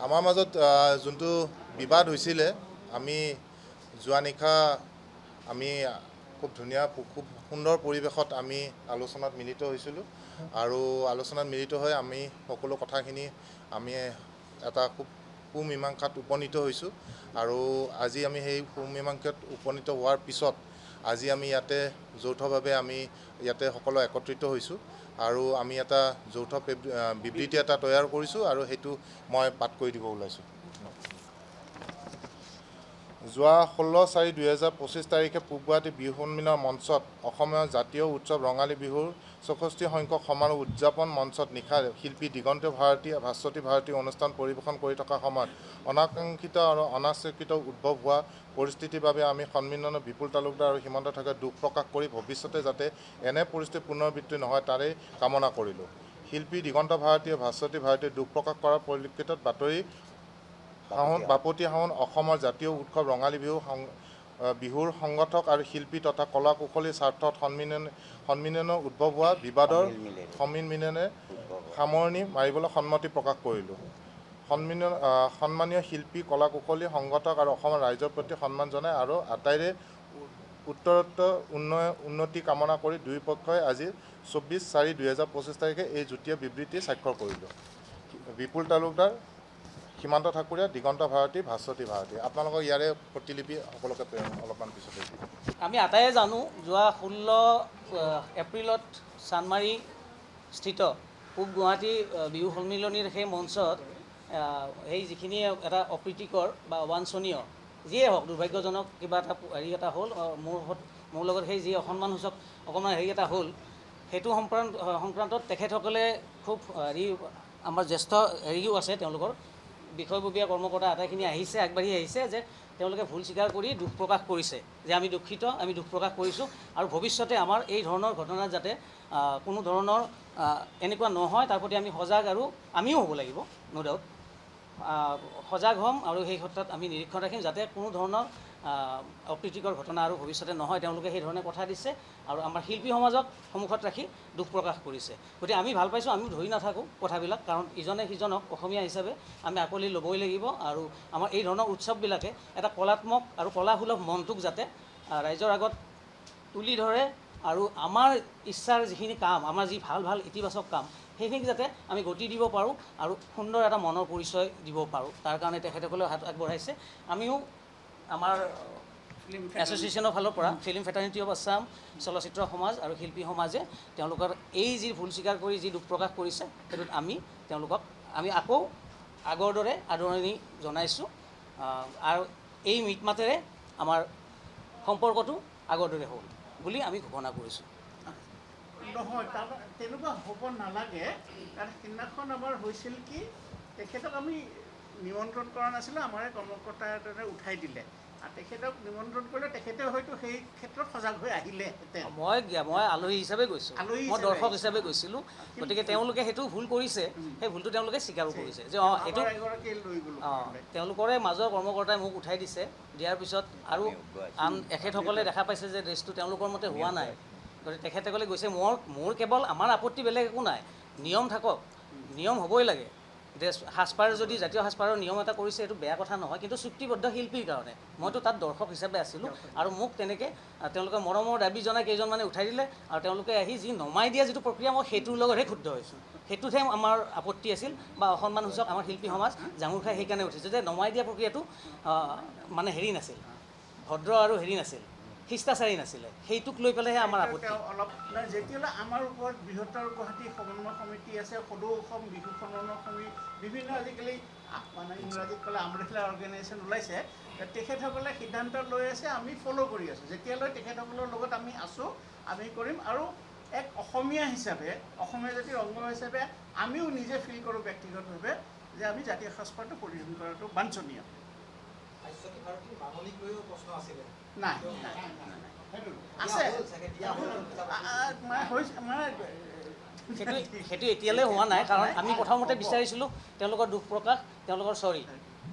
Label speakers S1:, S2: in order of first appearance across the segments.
S1: আমাৰ মাজত যোনটো বিবাদ হৈছিলে আমি যোৱা নিশা আমি খুব ধুনীয়া খুব সুন্দৰ পৰিৱেশত আমি আলোচনাত মিলিত হৈছিলোঁ আৰু আলোচনাত মিলিত হৈ আমি সকলো কথাখিনি আমি এটা খুব সুমীমাংসাত উপনীত হৈছোঁ আৰু আজি আমি সেই সুমীমাংসাত উপনীত হোৱাৰ পিছত আজি আমি ইয়াতে যৌথভাৱে আমি ইয়াতে সকলো একত্ৰিত হৈছোঁ আৰু আমি এটা যৌথ বিবৃতি এটা তৈয়াৰ কৰিছোঁ আৰু সেইটো মই পাঠ কৰি দিব ওলাইছোঁ। যোৱা 16/4/2025 তাৰিখে পূব গুৱাহাটী বিহু সন্মিলন মঞ্চত অসমীয়া জাতীয় উৎসৱ ৰঙালী বিহুৰ 64 সংখ্যক সমাৰোহ উদযাপন মঞ্চত নিশা শিল্পী দিগন্ত ভাৰতী ভাস্বতী ভাৰতী অনুষ্ঠান পৰিৱেশন কৰি থকা সময়ত অনাকাংক্ষিত আৰু অনাস্বীকৃত উদ্ভৱ হোৱা পৰিস্থিতিৰ বাবে আমি সন্মিলনৰ বিপুল তালুকদাৰ আৰু সীমান্ত থাকে দুখ প্ৰকাশ কৰি ভৱিষ্যতে যাতে এনে পৰিস্থিতিৰ পুনৰাবৃত্তি নহয় তাৰেই কামনা কৰিলোঁ। শিল্পী দিগন্ত ভাৰতী ভাস্বতী ভাৰতীয়ে দুখ প্ৰকাশ কৰাৰ পৰিপ্ৰেক্ষিতত বাপতি সাহোন অসমৰ জাতীয় উৎসৱ ৰঙালী বিহুৰ সংগঠক আৰু শিল্পী তথা কলা কুশলীৰ স্বাৰ্থত সন্মিলনৰ উদ্ভৱ হোৱা বিবাদৰ সন্মিলনে সামৰণি মাৰিবলৈ সন্মতি প্ৰকাশ কৰিলোঁ। সন্মানীয় শিল্পী কলা কুশলী সংগঠক আৰু অসমৰ ৰাইজৰ প্ৰতি সন্মান জনাই আৰু আটাইৰে উত্তৰোত্তৰ উন্নতি কামনা কৰি দুয়োপক্ষই আজি 24/4/2025 তাৰিখে এই যুটীয়া বিবৃতি স্বাক্ষৰ কৰিলোঁ। বিপুল তালুকদাৰ, সীমান্ত ঠাকুৰীয়া, দিগন্ত ভাৰতী, ভাস্বতী ভাৰতী। আপোনালোকক ইয়াৰে প্ৰতিলিপি সকলোকে অলপমান পিছতে দিম।
S2: আমি আটাইয়ে জানো যোৱা 16 এপ্ৰিলত চানমাৰী স্থিত পূব গুৱাহাটী বিহু সন্মিলনীৰ সেই মঞ্চত সেই যিখিনি এটা অপ্ৰীতিকৰ বা অবাঞ্ছনীয় যিয়ে হওক দুৰ্ভাগ্যজনক কিবা এটা হেৰি এটা হ'ল মোৰ লগত সেই যি অসন্মানসূচক অকণমান হেৰি এটা হ'ল সেইটো সংক্ৰান্তত তেখেতসকলে খুব হেৰি আমাৰ জ্যেষ্ঠ হেৰিও আছে তেওঁলোকৰ বিষয়ববীয়া কৰ্মকৰ্তা আটাইখিনি আগবাঢ়ি আহিছে যে তেওঁলোকে ভুল স্বীকাৰ কৰি দুখ প্ৰকাশ কৰিছে যে আমি দুখিত, আমি দুখ প্ৰকাশ কৰিছোঁ আৰু ভৱিষ্যতে আমাৰ এই ধৰণৰ ঘটনা যাতে কোনো ধৰণৰ এনেকুৱা নহয় তাৰ প্ৰতি আমি সজাগ আৰু আমিও হ'ব লাগিব ন' ডাউট সজাগ হ'ম আৰু সেই ক্ষেত্ৰত আমি নিৰীক্ষণ ৰাখিম যাতে কোনো ধৰণৰ অপ্ৰীতিকৰ ঘটনা আৰু ভৱিষ্যতে নহয় তেওঁলোকে সেই ধৰণে কথা দিছে আৰু আমাৰ শিল্পী সমাজক সন্মুখত ৰাখি দুখ প্ৰকাশ কৰিছে। গতিকে আমি ভাল পাইছোঁ, আমিও ধৰি নাথাকোঁ কথাবিলাক কাৰণ ইজনে সিজনক অসমীয়া হিচাপে আমি আঁকোৱালি ল'বই লাগিব আৰু আমাৰ এই ধৰণৰ উৎসৱবিলাকে এটা কলাত্মক আৰু কলাসুলভ মনটোক যাতে ৰাইজৰ আগত তুলি ধৰে আৰু আমাৰ ইচ্ছাৰ যিখিনি কাম আমাৰ যি ভাল ভাল ইতিবাচক কাম সেইখিনি যাতে আমি গতি দিব পাৰোঁ আৰু সুন্দৰ এটা মনৰ পৰিচয় দিব পাৰোঁ তাৰ কাৰণে তেখেতসকলেও হাত আগবঢ়াইছে। আমিও আমাৰ এছ'চিয়েশ্যনৰ ফালৰ পৰা ফিল্ম ফেটাৰ্নিটি অফ আছাম চলচ্চিত্ৰ সমাজ আৰু শিল্পী সমাজে তেওঁলোকৰ এই যি ভুল স্বীকাৰ কৰি যি দুখ প্ৰকাশ কৰিছে সেইটোত আমি আকৌ আগৰ দৰে আদৰণি জনাইছোঁ আৰু এই মিটমাতেৰে আমাৰ সম্পৰ্কটো আগৰ দৰে হ'ল বুলি আমি ঘোষণা কৰিছোঁ।
S3: নহয় তেনেকুৱা হ'ব নালাগে কাৰণ সিদিনাখন আমাৰ হৈছিল কি তেখেতক আমি নিমন্ত্ৰণ কৰা নাছিলোঁ, আমাৰ কৰ্মকৰ্তা এজনে উঠাই দিলে আৰু তেখেতক নিমন্ত্ৰণ কৰিলে তেখেতে হয়তো সেই ক্ষেত্ৰত সজাগ হৈ আহিলেহেঁতেন।
S2: মই আলহী হিচাপে গৈছোঁ, মই দৰ্শক হিচাপে গৈছিলোঁ, গতিকে তেওঁলোকে সেইটো ভুল কৰিছে, সেই ভুলটো তেওঁলোকে স্বীকাৰো কৰিছে যে সেইটো তেওঁলোকৰে মাজৰ কৰ্মকৰ্তাই মোক উঠাই দিছে, দিয়াৰ পিছত আৰু আন এখেতসকলে দেখা পাইছে যে ড্ৰেছটো তেওঁলোকৰ মতে হোৱা নাই, গতিকে তেখেতসকলে গৈছে মোৰ কেৱল আমাৰ আপত্তি বেলেগ একো নাই, নিয়ম থাকক, নিয়ম হ'বই লাগে। ড্ৰেছ সাজপাৰ যদি জাতীয় সাজপাৰৰ নিয়ম এটা কৰিছে এইটো বেয়া কথা নহয়, কিন্তু চুক্তিবদ্ধ শিল্পীৰ কাৰণে মইতো তাত দৰ্শক হিচাপে আছিলোঁ আৰু মোক তেনেকৈ তেওঁলোকে মৰমৰ দাবী জনাই কেইজনমানে উঠাই দিলে আৰু তেওঁলোকে আহি যি নমাই দিয়া যিটো প্ৰক্ৰিয়া মই সেইটোৰ লগতহে ক্ষুব্ধ হৈছোঁ, সেইটোতহে আমাৰ আপত্তি আছিল বা অসন্মানসূচক আমাৰ শিল্পী সমাজ জাঙুৰ খাই সেইকাৰণে উঠিছে যে নমাই দিয়া প্ৰক্ৰিয়াটো মানে হেৰি নাছিল, ভদ্ৰ আৰু হেৰি নাছিল, শিষ্টাচাৰী নাছিলে, সেইটোক লৈ পেলাইহে আমাৰ আপত্তি।
S3: অলপ যেতিয়ালৈ আমাৰ ওপৰত বৃহত্তৰ গুৱাহাটী সমন্বয় সমিতি আছে, সদৌ অসম বিহু সমন্বয় সমিতি, বিভিন্ন আজিকালি মানে ইংৰাজীত ক'লে আমব্ৰেলা অৰ্গেনাইজেশ্যন ওলাইছে, তেখেতসকলে সিদ্ধান্ত লৈ আছে, আমি ফ'ল' কৰি আছোঁ। যেতিয়ালৈ তেখেতসকলৰ লগত আমি আছোঁ আমি কৰিম আৰু এক অসমীয়া হিচাপে অসমীয়া জাতিৰ অংগ হিচাপে আমিও নিজে ফিল কৰোঁ ব্যক্তিগতভাৱে যে আমি জাতীয় সাজপাৰটো পৰিধান কৰাটো বাঞ্ছনীয়। নাই আছে
S2: সেইটো এতিয়ালৈ হোৱা নাই কাৰণ আমি প্ৰথমতে বিচাৰিছিলোঁ তেওঁলোকৰ দুখ প্ৰকাশ, তেওঁলোকৰ চৰি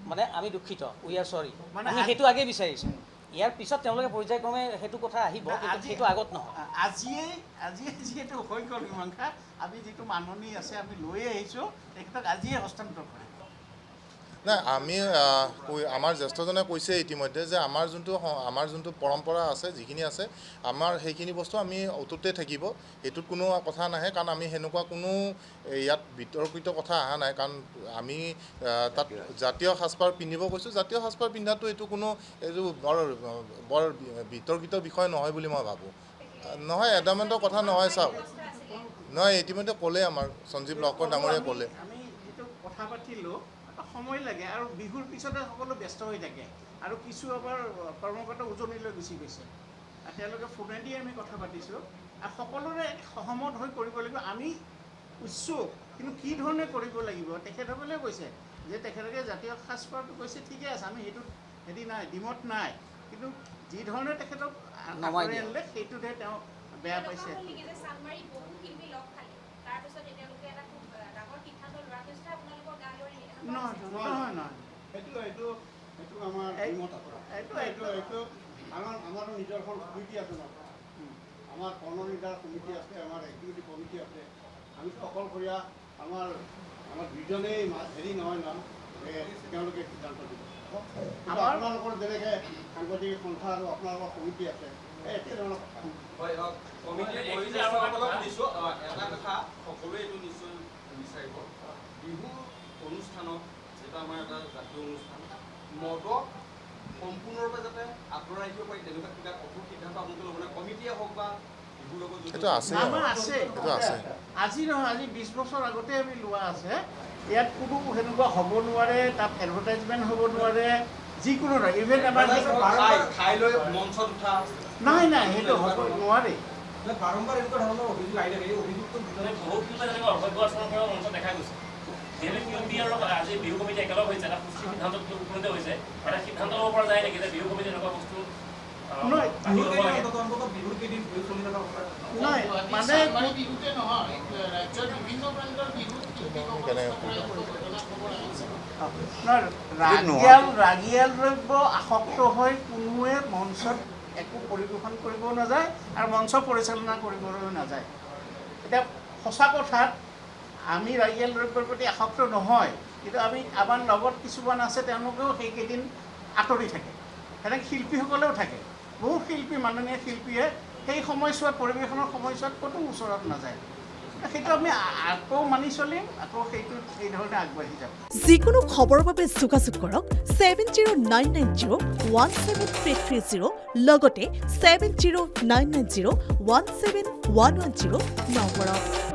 S2: মানে আমি দুখিত, উই আৰ চৰি, আমি সেইটো আগেই বিচাৰিছোঁ। ইয়াৰ পিছত তেওঁলোকে পৰ্যায়ক্ৰমে সেইটো কথা আহিব, কিন্তু সেইটো আগত নহয়।
S3: আজিয়ে যিহেতু হৈ গ'ল মীমাংসা, আমি যিটো মাননি আছে আমি লৈ আহিছোঁ তেখেতক আজিয়ে হস্তান্তৰ কৰিম।
S1: নাই আমি আমাৰ জ্যেষ্ঠজনে কৈছে ইতিমধ্যে যে আমাৰ যোনটো পৰম্পৰা আছে যিখিনি আছে আমাৰ সেইখিনি বস্তু আমি অটুটে থাকিব, সেইটোত কোনো কথা নাহে, কাৰণ আমি সেনেকুৱা কোনো ইয়াত বিতৰ্কিত কথা অহা নাই, কাৰণ আমি তাত জাতীয় সাজপাৰ পিন্ধিব কৈছোঁ, জাতীয় সাজপাৰ পিন্ধাটো এইটো বৰ বিতৰ্কিত বিষয় নহয় বুলি মই ভাবোঁ। নহয়, এডামেণ্টৰ কথা নহয়, চাওক নহয়, ইতিমধ্যে ক'লে আমাৰ সঞ্জীৱ লহকৰ ডাঙৰীয়াই ক'লে।
S3: আমি যিটো কথা পাতিলোঁ সময় লাগে, আৰু বিহুৰ পিছতে সকলো ব্যস্ত হৈ থাকে, আৰু কিছু আমাৰ কৰ্মকৰ্তা উজনিলৈ গুচি গৈছে, তেওঁলোকে ফোনেদি আমি কথা পাতিছোঁ, আৰু সকলোৰে সহমত হৈ কৰিব লাগিব। আমি উৎসুক, কিন্তু কি ধৰণে কৰিব লাগিব তেখেতসকলে কৈছে যে তেখেতলোকে জাতীয় সাজপাৰটো কৈছে, ঠিকে আছে, আমি সেইটোত হেৰি নাই, দ্বিমত নাই, কিন্তু যি ধৰণে তেখেতক আঁতৰাই আনিলে সেইটোতহে তেওঁ বেয়া পাইছে।
S4: আমাৰো নিজৰ এখন কমিটি আছে ন, আমাৰ কৰ্ণনিৰ্ধাৰ কমিটি আছে, আমাৰ এক্সিকিউটিভ কমিটি আছে, আমি অকলশৰীয়া আমাৰ দুইজনেই হেৰি নহয় ন, তেওঁলোকে সিদ্ধান্ত দিব। আপোনালোকৰ যেনেকৈ সাংবাদিক সন্থা আৰু আপোনালোকৰ কমিটি আছে, একে ধৰণৰ কথা।
S5: এটা কথা সকলোৱে এইটো নিশ্চয় বিচাৰিব, বিহু অনুষ্ঠানত যেটা আমাৰ এটা জাতীয় অনুষ্ঠান, মদক সম্পূৰ্ণৰূপে যাতে আঁতৰাই ৰাখিব পাৰি তেনেকুৱা কিবা কঠোৰ সিদ্ধান্ত আপোনালোকে ল'ব নাই, কমিটিয়ে হওক বা বিহুৰ লগত
S1: সেইটো আছে,
S3: আজি নহয়, আজি 20 বছৰ আগতে আমি লোৱা আছে। ইয়াত কোনো সেনেকুৱা হ'ব নোৱাৰে, তাত এডভাৰটাইজমেণ্ট হ'ব নোৱাৰে, যিকোনো নহয়, ইভেন আমাৰ
S5: ঠাইলৈ মঞ্চত উঠা
S3: নাই, সেইটো হ'ব নোৱাৰে।
S5: বাৰম্বাৰ এনেকুৱা ধৰণৰ অভিযোগ আহি থাকে, এই অভিযোগটো
S6: বহু শিল্পী যেনেকৈ অভ্য আচৰণ কৰা মঞ্চত দেখা গৈছে। যিহেতু শিল্পী আৰু আজি বিহু কমিটি একেলগ হৈছে, এটা সুস্থিৰ সিদ্ধান্তত উপনীত হৈছে, এটা সিদ্ধান্ত ল'ব পৰা যায় নেকি যে বিহু কমিটি এনেকুৱা বস্তু
S3: নহয়, মানে ৰাগিয়াল দ্ৰব্য আসক্ত হৈ কোনোৱে মঞ্চত একো পৰিৱেশন কৰিবও নাযায় আৰু মঞ্চ পৰিচালনা কৰিবলৈও নাযায়। এতিয়া সঁচা কথাত আমি ৰাগিয়াল দ্ৰব্যৰ প্ৰতি আসক্ত নহয়, কিন্তু আমাৰ লগত কিছুমান আছে, তেওঁলোকেও সেইকেইদিন আঁতৰি থাকে, সেনেকৈ শিল্পীসকলেও থাকে। বহু শিল্পী, মাননীয় শিল্পীয়ে সেই সময়ছোৱাত, পৰিৱেশনৰ সময়ছোৱাত ক'তো ওচৰত নাযায়। সেইটো আমি আকৌ মানি চলিম, আকৌ সেইটো এই ধৰণে আগবাঢ়ি যাম।
S7: যিকোনো খবৰৰ বাবে যোগাযোগ কৰক 7099017330 লগতে 7099017110 নম্বৰত।